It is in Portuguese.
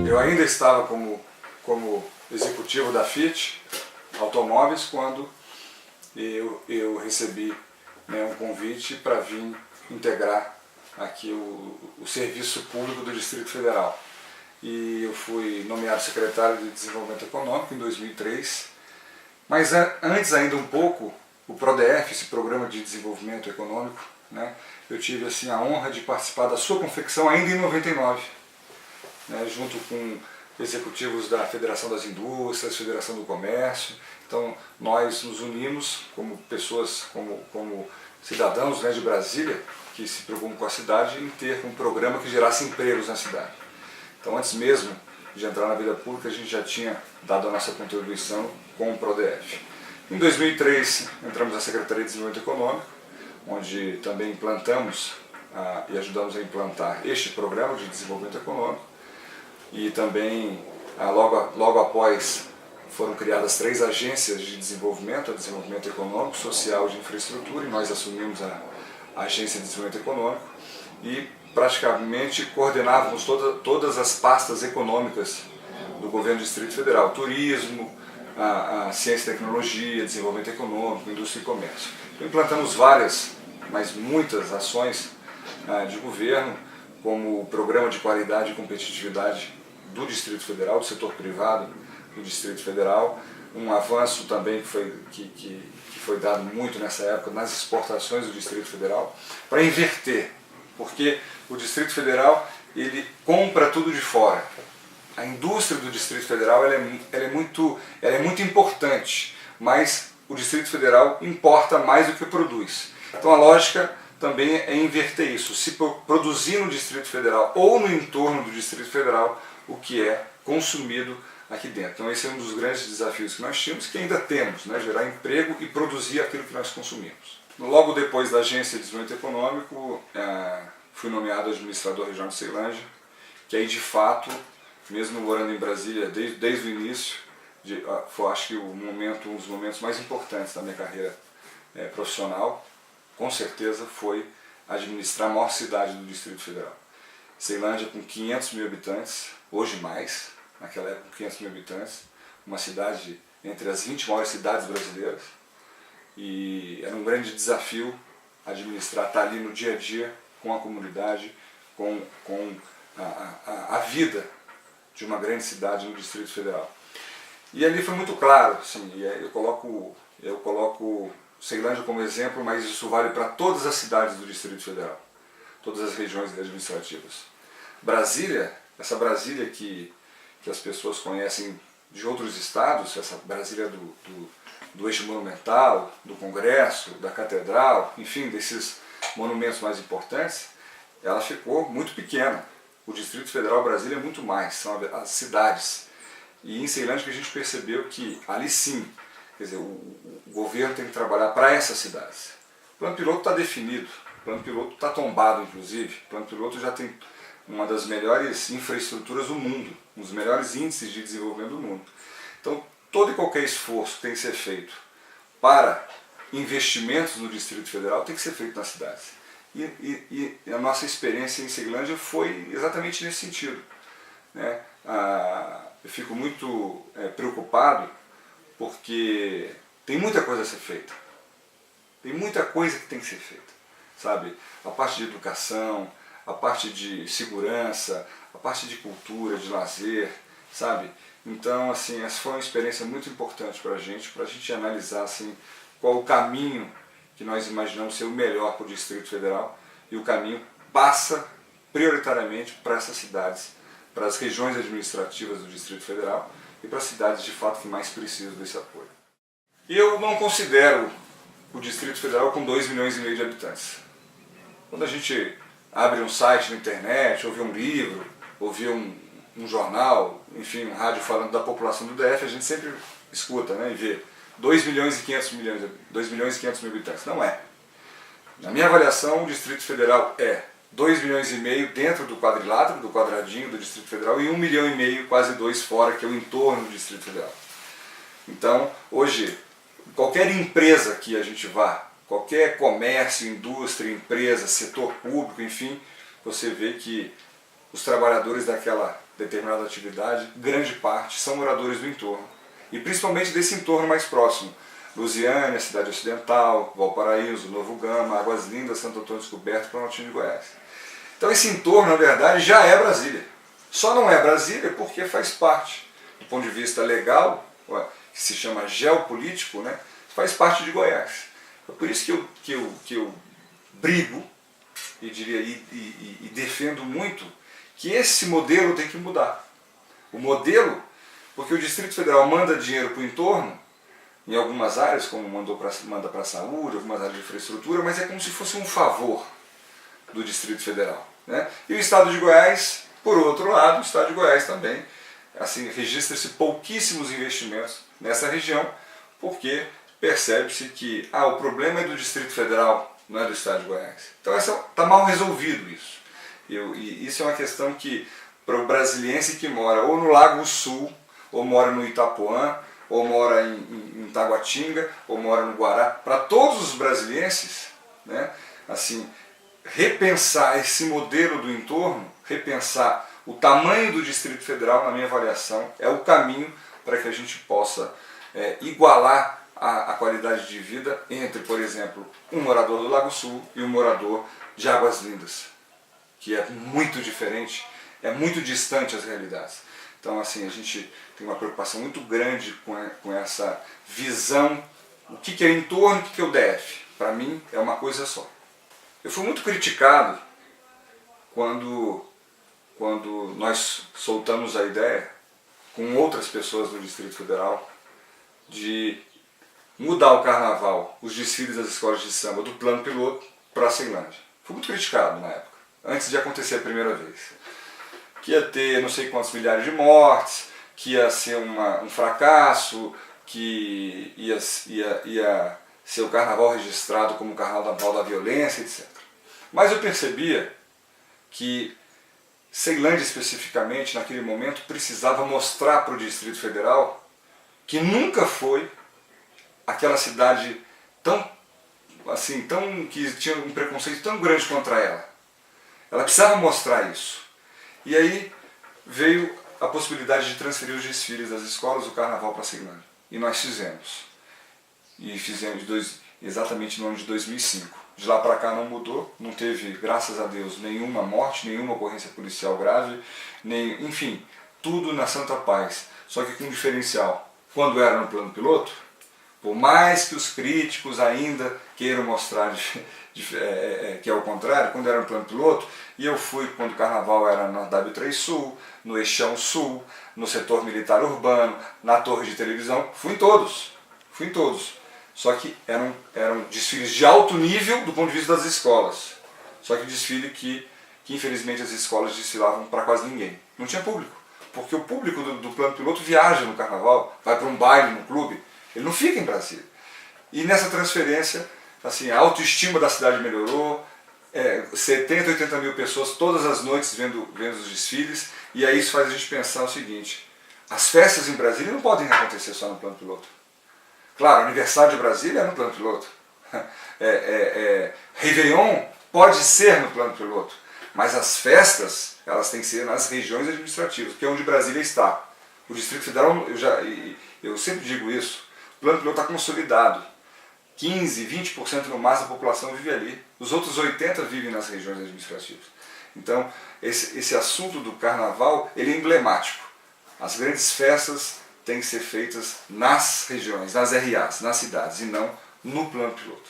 Eu ainda estava como executivo da Fiat Automóveis quando eu recebi, né, um convite para vir integrar aqui o serviço público do Distrito Federal. E eu fui nomeado secretário de Desenvolvimento Econômico em 2003, mas antes ainda um pouco, o PRODEF, esse Programa de Desenvolvimento Econômico, né, eu tive assim, a honra de participar da sua confecção ainda em 99, né, junto com executivos da Federação das Indústrias, Federação do Comércio. Então nós nos unimos como pessoas, como cidadãos, né, de Brasília, que se preocupam com a cidade, em ter um programa que gerasse empregos na cidade. Então antes mesmo de entrar na vida pública, a gente já tinha dado a nossa contribuição com o PRODEF. Em 2003 entramos na Secretaria de Desenvolvimento Econômico, onde também implantamos e ajudamos a implantar este programa de desenvolvimento econômico. E também, logo após, foram criadas 3 agências de desenvolvimento econômico, social e de infraestrutura, e nós assumimos a Agência de Desenvolvimento Econômico e praticamente coordenávamos todas as pastas econômicas do governo do Distrito Federal: turismo, a ciência e tecnologia, desenvolvimento econômico, indústria e comércio. Então, implantamos várias, mas muitas ações de governo, como o Programa de Qualidade e Competitividade do Distrito Federal, do setor privado do Distrito Federal, um avanço também que foi dado muito nessa época nas exportações do Distrito Federal, para inverter, porque o Distrito Federal ele compra tudo de fora. A indústria do Distrito Federal ela é muito importante, mas o Distrito Federal importa mais do que produz. Então a lógica também é inverter isso, se produzir no Distrito Federal ou no entorno do Distrito Federal o que é consumido aqui dentro. Então esse é um dos grandes desafios que nós tínhamos, que ainda temos, né, gerar emprego e produzir aquilo que nós consumimos. Logo depois da Agência de Desenvolvimento Econômico, fui nomeado administrador regional de Ceilândia, que aí de fato, mesmo morando em Brasília desde o início, foi, acho que um dos momentos mais importantes da minha carreira profissional, com certeza foi administrar a maior cidade do Distrito Federal. Ceilândia com 500 mil habitantes, hoje mais, naquela época com 500 mil habitantes, uma cidade entre as 20 maiores cidades brasileiras, e era um grande desafio administrar, estar ali no dia a dia com a comunidade, com a vida de uma grande cidade no Distrito Federal. E ali foi muito claro, assim, eu coloco Ceilândia como exemplo, mas isso vale para todas as cidades do Distrito Federal, todas as regiões administrativas. Brasília, essa Brasília que as pessoas conhecem de outros estados, essa Brasília do eixo monumental, do Congresso, da Catedral, enfim, desses monumentos mais importantes, ela ficou muito pequena. O Distrito Federal, Brasília é muito mais, são as cidades. E em Ceilândia que a gente percebeu que ali sim, quer dizer, o governo tem que trabalhar para essas cidades. O plano piloto está definido, o plano piloto está tombado inclusive, o plano piloto já tem uma das melhores infraestruturas do mundo, um dos melhores índices de desenvolvimento do mundo. Então todo e qualquer esforço tem que ser feito para investimentos no Distrito Federal tem que ser feito nas cidades. E a nossa experiência em Ceilândia foi exatamente nesse sentido, né? Eu fico muito preocupado porque tem muita coisa a ser feita. Tem muita coisa que tem que ser feita, sabe? A parte de educação, a parte de segurança, a parte de cultura, de lazer, sabe? Então, assim, essa foi uma experiência muito importante para a gente analisar, assim, qual o caminho que nós imaginamos ser o melhor para o Distrito Federal, e o caminho passa prioritariamente para essas cidades, para as regiões administrativas do Distrito Federal e para as cidades de fato que mais precisam desse apoio. E eu não considero o Distrito Federal com 2,5 milhões de habitantes. Quando a gente abre um site na internet, ou vê um livro, ou vê um jornal, enfim, um rádio falando da população do DF, a gente sempre escuta, né, e vê 2,5 milhões mil habitantes. Não é. Na minha avaliação, o Distrito Federal é 2,5 milhões dentro do quadrilátero, do quadradinho do Distrito Federal, e 1,5 milhão, quase 2 fora, que é o entorno do Distrito Federal. Então, hoje, qualquer empresa que a gente vá, qualquer comércio, indústria, empresa, setor público, enfim, você vê que os trabalhadores daquela determinada atividade, grande parte, são moradores do entorno. E principalmente desse entorno mais próximo. Lusiânia, Cidade Ocidental, Valparaíso, Novo Gama, Águas Lindas, Santo Antônio Descoberto, Planaltina de Goiás. Então esse entorno, na verdade, já é Brasília. Só não é Brasília porque faz parte, do ponto de vista legal, que se chama geopolítico, né, faz parte de Goiás. É por isso que eu brigo e defendo muito que esse modelo tem que mudar. O modelo, porque o Distrito Federal manda dinheiro para o entorno, em algumas áreas, como manda para a saúde, algumas áreas de infraestrutura, mas é como se fosse um favor do Distrito Federal, né? E o Estado de Goiás, por outro lado, o Estado de Goiás também, assim, registra-se pouquíssimos investimentos nessa região, porque percebe-se que o problema é do Distrito Federal, não é do Estado de Goiás. Então está mal resolvido isso. E isso é uma questão que, para o brasiliense que mora ou no Lago Sul, ou mora no Itapuã, ou mora em Taguatinga, ou mora no Guará, para todos os brasilienses, né, assim, repensar esse modelo do entorno, repensar o tamanho do Distrito Federal, na minha avaliação, é o caminho para que a gente possa igualar a qualidade de vida entre, por exemplo, um morador do Lago Sul e um morador de Águas Lindas, que é muito diferente, é muito distante as realidades. Então, assim, a gente tem uma preocupação muito grande com essa visão, o que é entorno, o que é o DF. Para mim, é uma coisa só. Eu fui muito criticado quando nós soltamos a ideia, com outras pessoas do Distrito Federal, de mudar o carnaval, os desfiles das escolas de samba, do plano piloto para a Ceilândia. Fui muito criticado na época, antes de acontecer a primeira vez. Que ia ter não sei quantos milhares de mortes, que ia ser um fracasso, que ia ser o carnaval registrado como o carnaval da violência, etc. Mas eu percebia que Ceilândia, especificamente, naquele momento, precisava mostrar para o Distrito Federal que nunca foi aquela cidade que tinha um preconceito tão grande contra ela. Ela precisava mostrar isso. E aí veio a possibilidade de transferir os desfiles das escolas do carnaval para a Ceilândia. E nós fizemos. E fizemos exatamente no ano de 2005. De lá para cá não mudou, não teve, graças a Deus, nenhuma morte, nenhuma ocorrência policial grave, enfim, tudo na santa paz. Só que com um diferencial. Quando era no plano piloto, por mais que os críticos ainda queiram mostrar que é o contrário, quando era no plano piloto, e eu fui quando o carnaval era na W3 Sul, no Eixão Sul, no setor militar urbano, na torre de televisão, fui em todos. Só que eram desfiles de alto nível do ponto de vista das escolas. Só que desfile que infelizmente as escolas desfilavam para quase ninguém. Não tinha público, porque o público do plano piloto viaja no carnaval, vai para um baile, no clube, ele não fica em Brasília. E nessa transferência, assim, a autoestima da cidade melhorou, 70, 80 mil pessoas todas as noites vendo os desfiles, e aí isso faz a gente pensar o seguinte: as festas em Brasília não podem acontecer só no plano piloto. Claro, aniversário de Brasília é no plano piloto. Réveillon pode ser no plano piloto, mas as festas elas têm que ser nas regiões administrativas, que é onde Brasília está. O Distrito Federal, eu sempre digo isso, o plano piloto está consolidado. 15, 20% no máximo da população vive ali. Os outros 80% vivem nas regiões administrativas. Então, esse assunto do carnaval, ele é emblemático. As grandes festas têm que ser feitas nas regiões, nas RAs, nas cidades, e não no plano piloto.